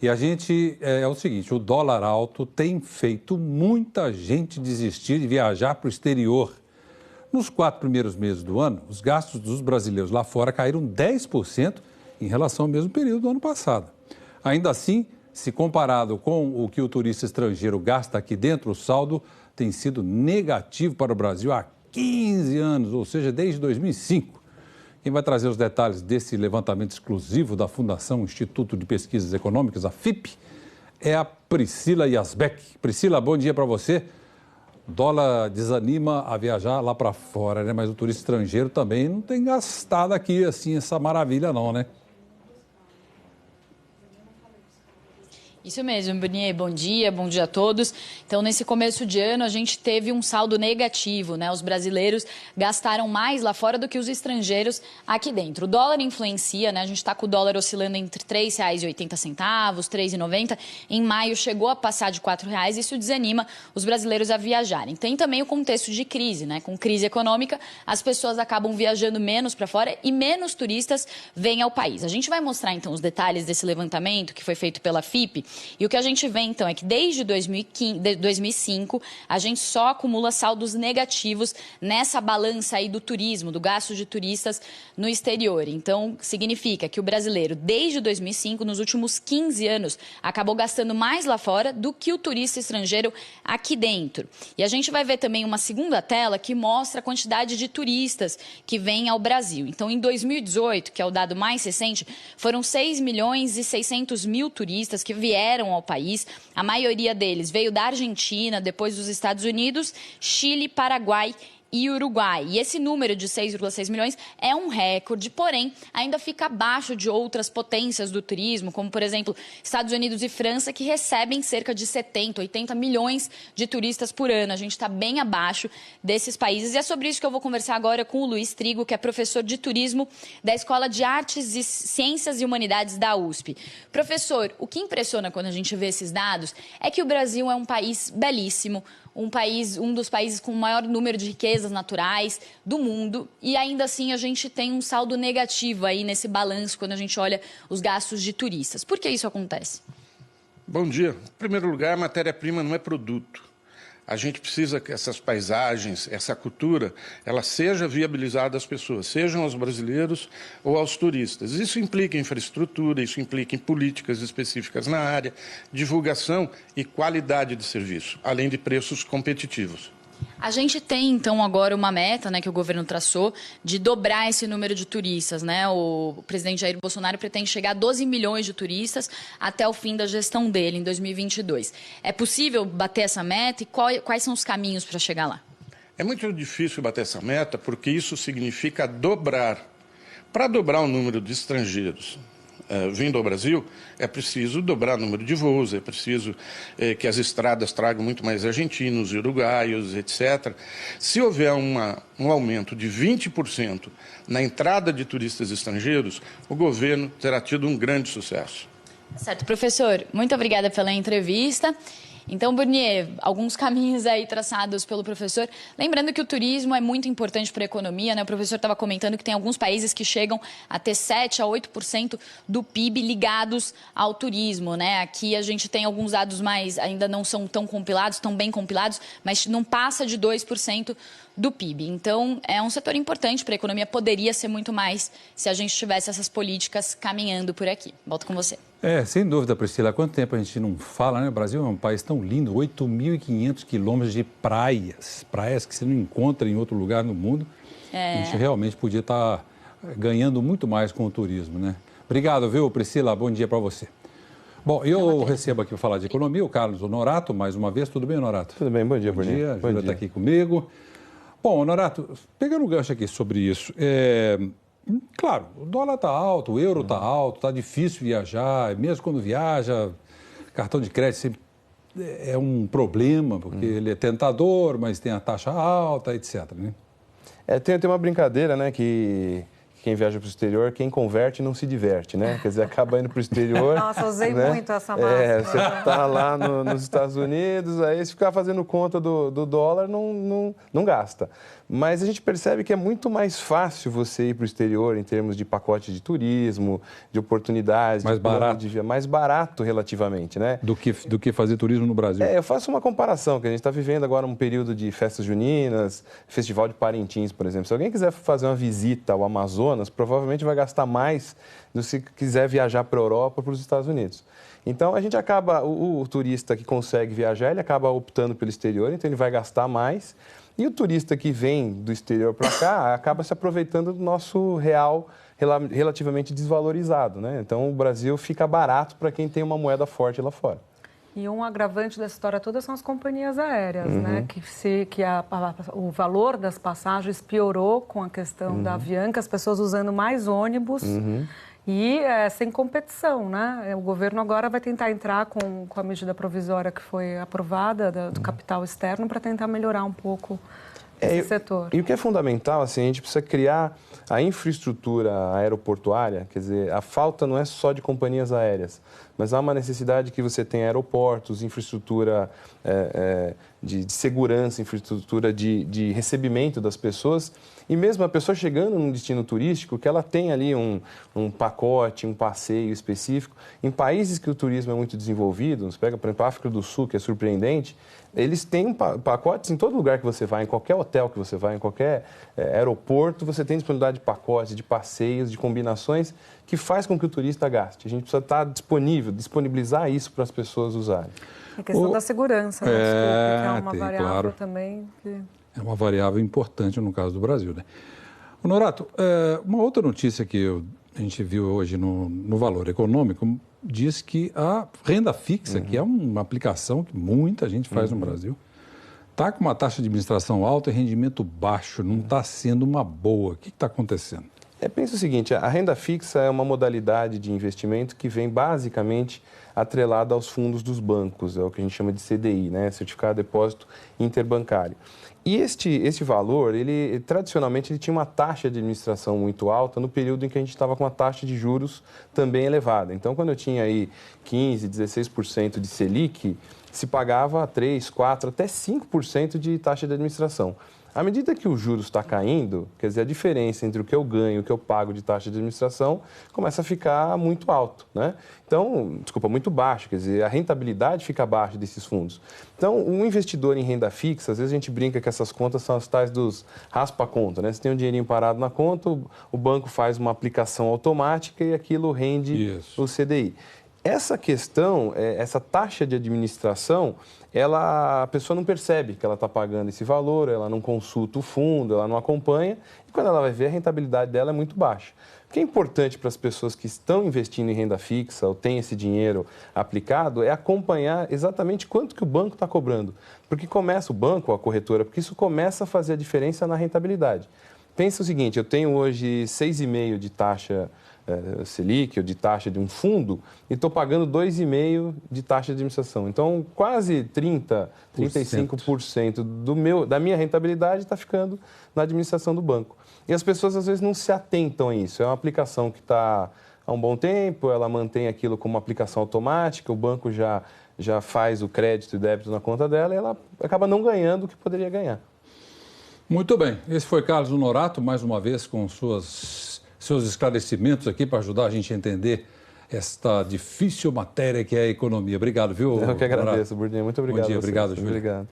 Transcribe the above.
E a gente, é o seguinte, o dólar alto tem feito muita gente desistir de viajar para o exterior. Nos 4 primeiros meses do ano, os gastos dos brasileiros lá fora caíram 10% em relação ao mesmo período do ano passado. Ainda assim, se comparado com o que o turista estrangeiro gasta aqui dentro, o saldo tem sido negativo para o Brasil há 15 anos, ou seja, desde 2005. Quem vai trazer os detalhes desse levantamento exclusivo da Fundação Instituto de Pesquisas Econômicas, a FIP, é a Priscila Yazbek. Priscila, bom dia para você. O dólar desanima a viajar lá para fora, né? Mas o turista estrangeiro também não tem gastado aqui assim essa maravilha não, né? Isso mesmo, Burnier, bom dia a todos. Então, nesse começo de ano, a gente teve um saldo negativo, né? Os brasileiros gastaram mais lá fora do que os estrangeiros aqui dentro. O dólar influencia, né? A gente está com o dólar oscilando entre R$ 3,80, R$ 3,90. Em maio chegou a passar de R$ 4,00, isso desanima os brasileiros a viajarem. Tem também o contexto de crise, né? Com crise econômica, as pessoas acabam viajando menos para fora e menos turistas vêm ao país. A gente vai mostrar, então, os detalhes desse levantamento que foi feito pela FIP. E o que a gente vê, então, é que desde 2005, a gente só acumula saldos negativos nessa balança aí do turismo, do gasto de turistas no exterior. Então, significa que o brasileiro, desde 2005, nos últimos 15 anos, acabou gastando mais lá fora do que o turista estrangeiro aqui dentro. E a gente vai ver também uma segunda tela que mostra a quantidade de turistas que vêm ao Brasil. Então, em 2018, que é o dado mais recente, foram 6.600.000 turistas que vieram ao país. A maioria deles veio da Argentina, depois dos Estados Unidos, Chile, Paraguai e Uruguai. E esse número de 6,6 milhões é um recorde, porém, ainda fica abaixo de outras potências do turismo, como, por exemplo, Estados Unidos e França, que recebem cerca de 70, 80 milhões de turistas por ano. A gente está bem abaixo desses países. E é sobre isso que eu vou conversar agora com o Luiz Trigo, que é professor de turismo da Escola de Artes e Ciências e Humanidades da USP. Professor, o que impressiona quando a gente vê esses dados é que o Brasil é um país belíssimo, um dos países com o maior número de riquezas naturais do mundo, e ainda assim a gente tem um saldo negativo aí nesse balanço quando a gente olha os gastos de turistas. Por que isso acontece? Bom dia. Em primeiro lugar, a matéria-prima não é produto. A gente precisa que essas paisagens, essa cultura, ela seja viabilizada às pessoas, sejam aos brasileiros ou aos turistas. Isso implica em infraestrutura, isso implica em políticas específicas na área, divulgação e qualidade de serviço, além de preços competitivos. A gente tem, então, agora uma meta, né, que o governo traçou de dobrar esse número de turistas, né? O presidente Jair Bolsonaro pretende chegar a 12 milhões de turistas até o fim da gestão dele, em 2022. É possível bater essa meta e quais são os caminhos para chegar lá? É muito difícil bater essa meta porque isso significa dobrar. Para dobrar o número de estrangeiros vindo ao Brasil, é preciso dobrar o número de voos, é preciso que as estradas tragam muito mais argentinos, uruguaios, etc. Se houver um aumento de 20% na entrada de turistas estrangeiros, o governo terá tido um grande sucesso. Certo, professor, muito obrigada pela entrevista. Então, Burnier, alguns caminhos aí traçados pelo professor. Lembrando que o turismo é muito importante para a economia, né? O professor estava comentando que tem alguns países que chegam a ter 7% a 8% do PIB ligados ao turismo, né? Aqui a gente tem alguns dados mais, ainda não são tão compilados, tão bem compilados, mas não passa de 2% do PIB. Então, é um setor importante para a economia, poderia ser muito mais se a gente tivesse essas políticas caminhando por aqui. Volto com você. Sem dúvida, Priscila. Há quanto tempo a gente não fala, né? O Brasil é um país tão lindo, 8.500 quilômetros de praias que você não encontra em outro lugar no mundo. A gente realmente podia estar ganhando muito mais com o turismo, né? Obrigado, viu, Priscila? Bom dia para você. Bom, eu recebo aqui para falar de economia o Carlos Honorato, mais uma vez. Tudo bem, Honorato? Tudo bem, bom dia, Bruno. Bom dia, a Júlia está aqui comigo. Bom, Honorato, pegando o gancho aqui sobre isso, claro, o dólar está alto, o euro está alto, está difícil viajar, mesmo quando viaja, cartão de crédito sempre é um problema, porque ele é tentador, mas tem a taxa alta, etc. Né? Tem uma brincadeira, né, que quem viaja para o exterior, quem converte não se diverte, né? Quer dizer, acaba indo para o exterior... Nossa, usei né? muito essa máxima. Você está lá nos Estados Unidos, aí se ficar fazendo conta do dólar, não gasta. Mas a gente percebe que é muito mais fácil você ir para o exterior em termos de pacote de turismo, de oportunidades, mais barato. Mais barato relativamente, né? Do que fazer turismo no Brasil. Eu faço uma comparação, que a gente está vivendo agora um período de festas juninas, Festival de Parintins, por exemplo. Se alguém quiser fazer uma visita ao Amazonas, provavelmente vai gastar mais do que se quiser viajar para a Europa ou para os Estados Unidos. Então, a gente acaba, o turista que consegue viajar, ele acaba optando pelo exterior, então ele vai gastar mais. E o turista que vem do exterior para cá acaba se aproveitando do nosso real relativamente desvalorizado, né? Então, o Brasil fica barato para quem tem uma moeda forte lá fora. E um agravante dessa história toda são as companhias aéreas, né? O valor das passagens piorou com a questão da Avianca, as pessoas usando mais ônibus e sem competição, né? O governo agora vai tentar entrar com a medida provisória que foi aprovada do capital externo para tentar melhorar um pouco esse setor. E o que é fundamental, assim, a gente precisa criar a infraestrutura aeroportuária, quer dizer, a falta não é só de companhias aéreas, mas há uma necessidade que você tenha aeroportos, infraestrutura de segurança, infraestrutura de recebimento das pessoas, e mesmo a pessoa chegando num destino turístico, que ela tenha ali um pacote, um passeio específico. Em países que o turismo é muito desenvolvido, você pega, por exemplo, a África do Sul, que é surpreendente, eles têm pacotes em todo lugar que você vai, em qualquer hotel que você vai, em qualquer aeroporto, você tem disponibilidade de pacotes, de passeios, de combinações, que faz com que o turista gaste. A gente precisa estar disponibilizar isso para as pessoas usarem. A questão da segurança, né? Desculpe, que é uma variável também. É uma variável importante no caso do Brasil, né? Norato, uma outra notícia que a gente viu hoje no Valor Econômico diz que a renda fixa, que é uma aplicação que muita gente faz no Brasil, está com uma taxa de administração alta e rendimento baixo, não está sendo uma boa. O que está acontecendo? Pensa o seguinte, a renda fixa é uma modalidade de investimento que vem basicamente atrelada aos fundos dos bancos, é o que a gente chama de CDI, né? Certificado de Depósito Interbancário. E este valor, tradicionalmente, ele tinha uma taxa de administração muito alta no período em que a gente estava com uma taxa de juros também elevada. Então, quando eu tinha aí 15%, 16% de Selic, se pagava 3%, 4%, até 5% de taxa de administração. À medida que o juros está caindo, quer dizer, a diferença entre o que eu ganho e o que eu pago de taxa de administração começa a ficar muito alto, né? Então, muito baixo, quer dizer, a rentabilidade fica abaixo desses fundos. Então, um investidor em renda fixa, às vezes a gente brinca que essas contas são as tais dos raspa-conta, né? Você tem um dinheirinho parado na conta, o banco faz uma aplicação automática e aquilo rende o CDI. Essa questão, essa taxa de administração, a pessoa não percebe que ela está pagando esse valor, ela não consulta o fundo, ela não acompanha, e quando ela vai ver, a rentabilidade dela é muito baixa. O que é importante para as pessoas que estão investindo em renda fixa ou têm esse dinheiro aplicado é acompanhar exatamente quanto que o banco está cobrando. Porque começa o banco, a corretora, porque isso começa a fazer a diferença na rentabilidade. Pensa o seguinte, eu tenho hoje 6,5% de taxa Selic, ou de taxa de um fundo, e estou pagando 2,5% de taxa de administração. Então, quase 30%, 35% da minha rentabilidade está ficando na administração do banco. E as pessoas, às vezes, não se atentam a isso. É uma aplicação que está há um bom tempo, ela mantém aquilo como uma aplicação automática, o banco já faz o crédito e débito na conta dela e ela acaba não ganhando o que poderia ganhar. Muito bem. Esse foi Carlos Honorato, mais uma vez, com seus esclarecimentos aqui para ajudar a gente a entender esta difícil matéria que é a economia. Obrigado, viu? Eu que agradeço, Burdinha. Muito obrigado. Bom dia, obrigado, Júlio. Obrigado.